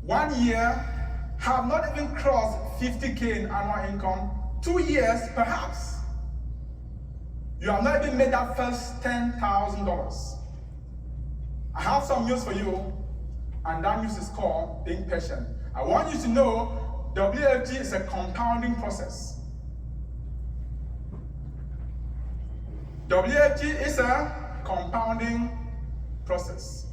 1 year, have not even crossed 50K in annual income. 2 years, perhaps, you have not even made that first $10,000. I have some news for you, and that news is called being patient. I want you to know WFG is a compounding process. WFG is a compounding process.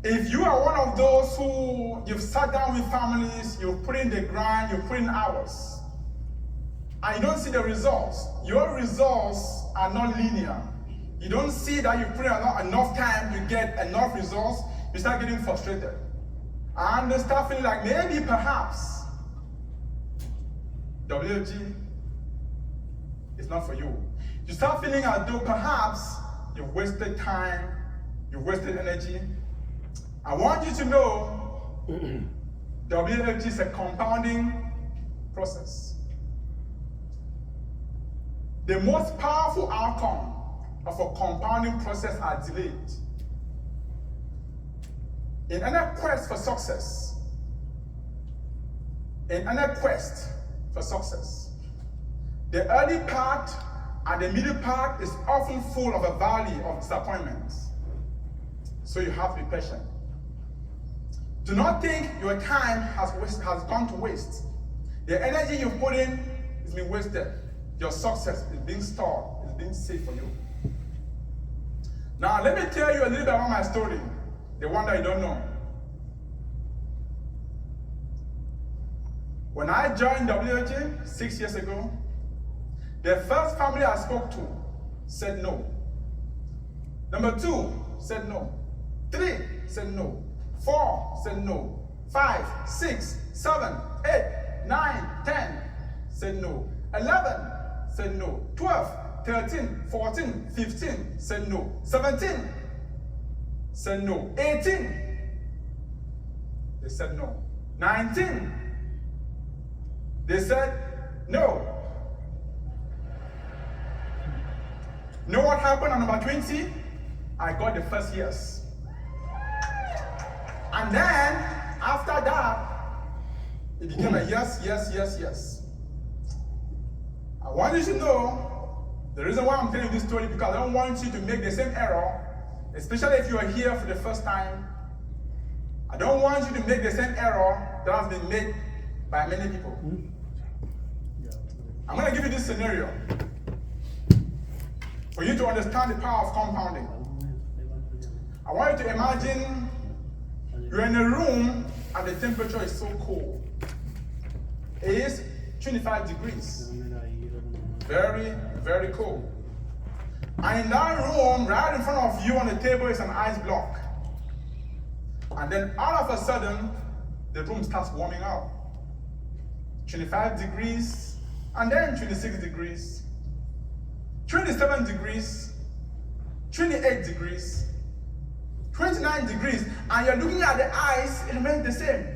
If you are one of those who you've sat down with families, you've put in the grind, you've put in hours, and you don't see the results, your results are not linear. You don't see that you put in enough time to get enough results, you start getting frustrated. And then start feeling like maybe, perhaps, WFG is not for you. You start feeling as though perhaps you've wasted time, you've wasted energy. I want you to know WFG is a compounding process. The most powerful outcome of a compounding process are delayed. In any quest for success, the early part and the middle part is often full of a valley of disappointments. So you have to be patient. Do not think your time has gone to waste. The energy you put in is being wasted. Your success is being stored, is being saved for you. Now, let me tell you a little bit about my story, the one that you don't know. When I joined WFG 6 years ago, the first family I spoke to said no. Number 2 said no. 3 said no. 4 said no. 5, 6, 7, 8, 9, 10 said no. 11 said no. 12, 13, 14, 15 said no. 17 said no. 18, they said no. 19, they said no. You know what happened on number 20? I got the first yes. And then, after that, it became a yes, yes, yes, yes. I want you to know, the reason why I'm telling you this story, because I don't want you to make the same error, especially if you are here for the first time. I don't want you to make the same error that has been made by many people. I'm going to give you this scenario for you to understand the power of compounding. I want you to imagine you're in a room and the temperature is so cold. It is 25 degrees. Very, very cold. And in that room, right in front of you on the table is an ice block. And then all of a sudden, the room starts warming up. 25 degrees, and then 26 degrees, 27 degrees, 28 degrees, 29 degrees, and you're looking at the ice, it remains the same.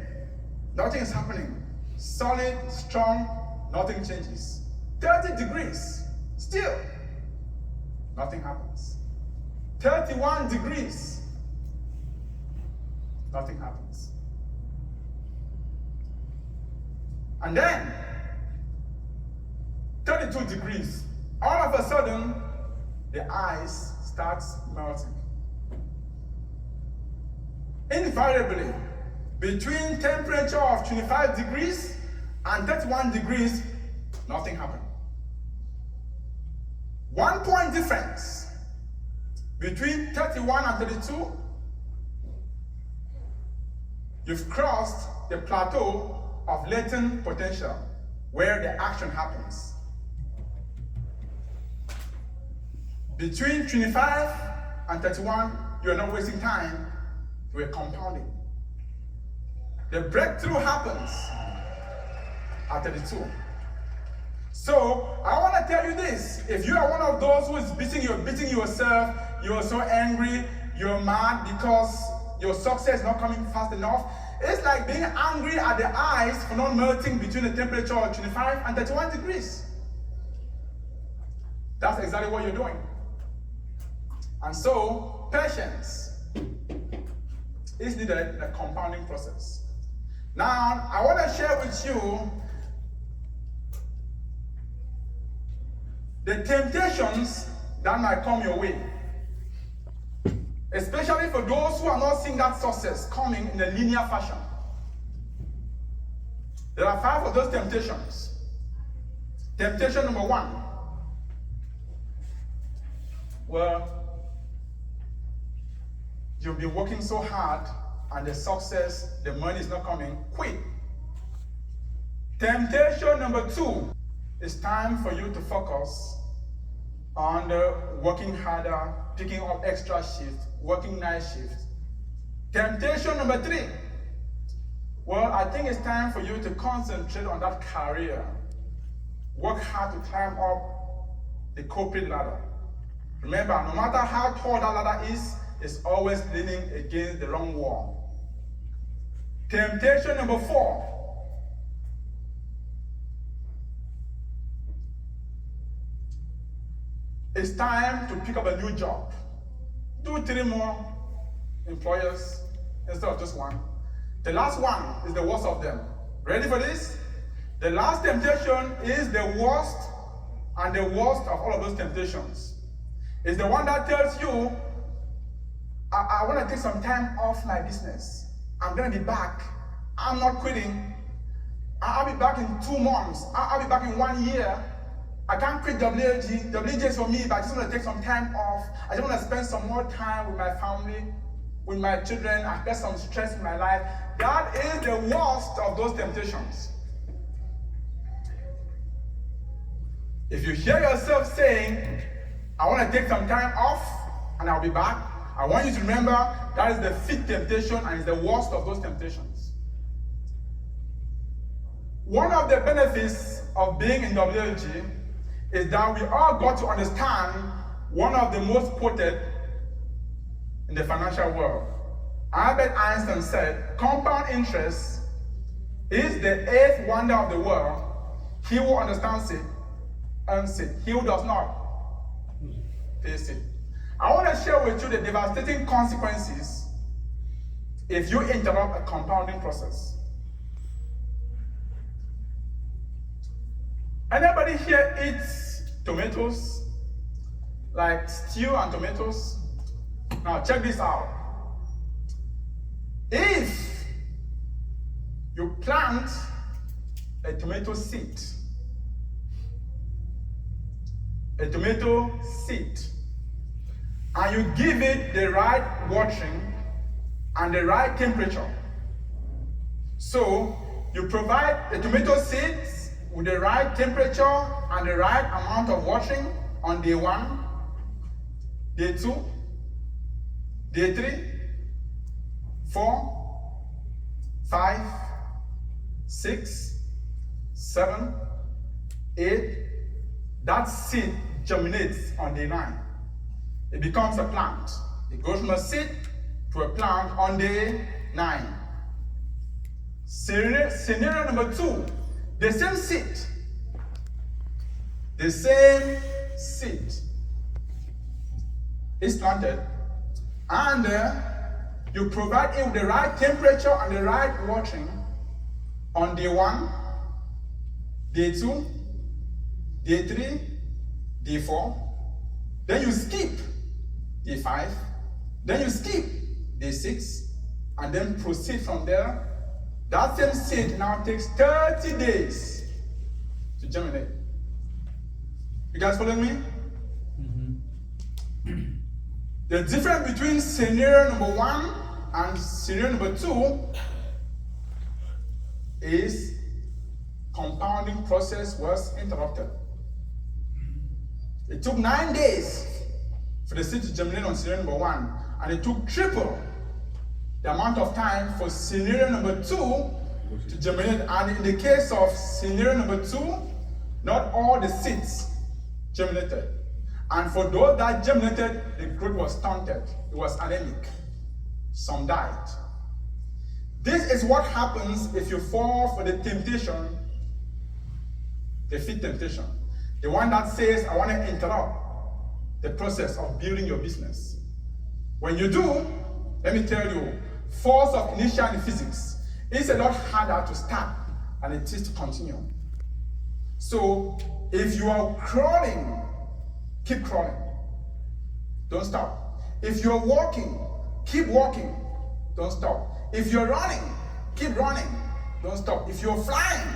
Nothing is happening. Solid, strong, nothing changes. 30 degrees, still, nothing happens. 31 degrees, nothing happens. And then, 32 degrees, all of a sudden, the ice starts melting. Invariably, between temperature of 25 degrees and 31 degrees, nothing happened. 1 point difference between 31 and 32, you've crossed the plateau of latent potential, where the action happens. Between 25 and 31, you're not wasting time, you're compounding. The breakthrough happens at 32. So, I want to tell you this. If you are one of those who is beating yourself, you're so angry, you're mad because your success is not coming fast enough, it's like being angry at the ice for not melting between the temperature of 25 and 31 degrees. That's exactly what you're doing. And so, patience is needed in the compounding process. Now, I want to share with you the temptations that might come your way. Especially for those who are not seeing that success coming in a linear fashion. There are 5 of those temptations. Temptation number 1. Well, you've been working so hard and the success, the money is not coming, quit. Temptation number 2. It's time for you to focus on working harder, picking up extra shifts, working night shifts. Temptation number 3. Well, I think it's time for you to concentrate on that career. Work hard to climb up the corporate ladder. Remember, no matter how tall that ladder is, it's always leaning against the wrong wall. Temptation number 4. It's time to pick up a new job. Do 3 more employers instead of just 1. The last one is the worst of them. Ready for this? The last temptation is the worst and the worst of all of those temptations. It's the one that tells you, I want to take some time off my business. I'm going to be back. I'm not quitting. I'll be back in 2 months. I'll be back in 1 year. I can't quit WG. WG is for me, but I just want to take some time off. I just want to spend some more time with my family, with my children. I get some stress in my life. That is the worst of those temptations. If you hear yourself saying, I want to take some time off and I'll be back, I want you to remember that is the 5th temptation and it's the worst of those temptations. One of the benefits of being in WG is that we all got to understand one of the most quoted in the financial world. Albert Einstein said, compound interest is the 8th wonder of the world. He who understands it, earns it. He who does not, pays it. I want to share with you the devastating consequences if you interrupt a compounding process. Anybody here eats tomatoes? Like stew and tomatoes? Now check this out. If you plant a tomato seed, and you give it the right watering and the right temperature. So you provide the tomato seeds with the right temperature and the right amount of watering on day 1, day 2, day 3, 4, 5, 6, 7, 8. That seed germinates on day 9. It becomes a plant. It goes from a seed to a plant on day 9. Scenario number 2, the same seed is planted, and you provide it with the right temperature and the right watering on day 1, day 2, day 3, day 4, then you skip day 5, then you skip day 6, and then proceed from there. That same seed now takes 30 days to germinate. You guys following me? Mm-hmm. The difference between scenario number 1 and scenario number 2 is compounding process was interrupted. It took 9 days for the seed to germinate on scenario number 1, and it took triple the amount of time for scenario number 2 to germinate. And in the case of scenario number 2, not all the seeds germinated. And for those that germinated, the growth was stunted. It was anemic. Some died. This is what happens if you fall for the temptation, the 5th temptation. The one that says, I want to interrupt the process of building your business. When you do, let me tell you, force of inertia in physics, it's a lot harder to start than it is to continue. So if you are crawling, keep crawling. Don't stop. If you're walking, keep walking. Don't stop. If you're running, keep running. Don't stop. If you're flying,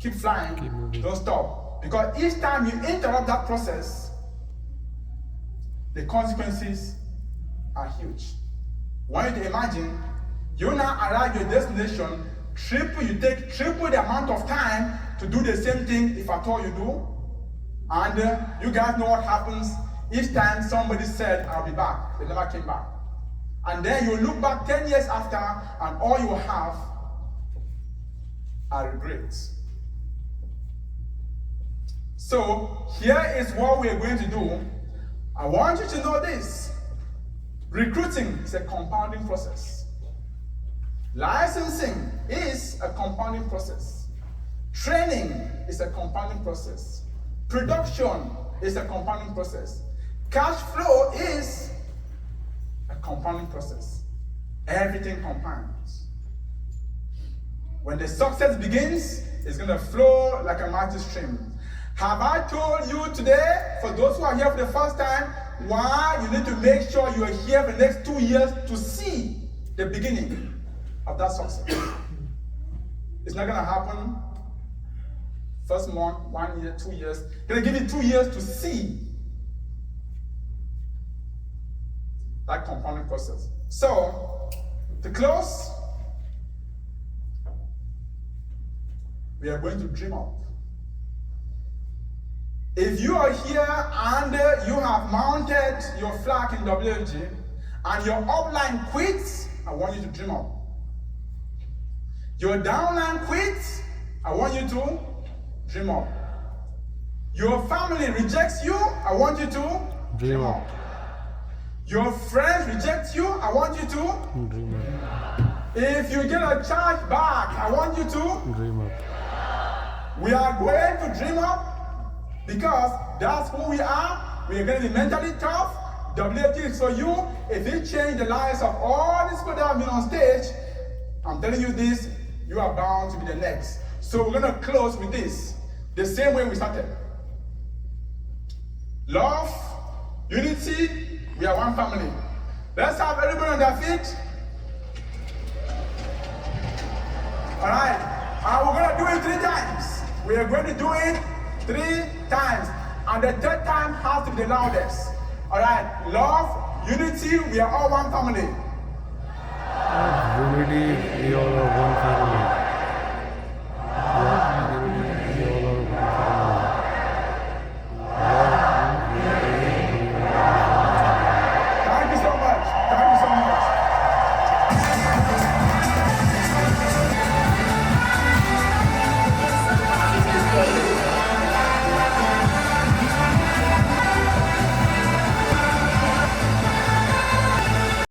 keep flying. Don't stop. Because each time you interrupt that process, the consequences are huge. I want you to imagine, you now arrive at your destination, you take triple the amount of time to do the same thing if at all you do. And you guys know what happens each time somebody said, I'll be back. They never came back. And then you look back 10 years after, and all you have are regrets. So here is what we are going to do. I want you to know this. Recruiting is a compounding process. Licensing is a compounding process. Training is a compounding process. Production is a compounding process. Cash flow is a compounding process. Everything compounds. When the success begins, it's going to flow like a mighty stream. Have I told you today, for those who are here for the first time, why you need to make sure you are here for the next 2 years to see the beginning of that success? It's not going to happen first month, 1 year, 2 years. It's going to give you 2 years to see that compounding process. So, to close, we are going to dream up. If you are here and you have mounted your flag in WFG and your upline quits, I want you to dream up. Your downline quits, I want you to dream up. Your family rejects you, I want you to dream up. Your friends reject you, I want you to dream up. If you get a charge back, I want you to dream up. We are going to dream up because that's who we are. We are going to be mentally tough. WFG is for you. If you change the lives of all these people that have been on stage, I'm telling you this, you are bound to be the next. So we're going to close with this, the same way we started. Love, unity, we are one family. Let's have everybody on their feet. All right, and we're going to do it 3 times. We are going to do it 3 times. And the 3rd time has to be the loudest. All right, love, unity, we are all one family. Unity, we are all one family.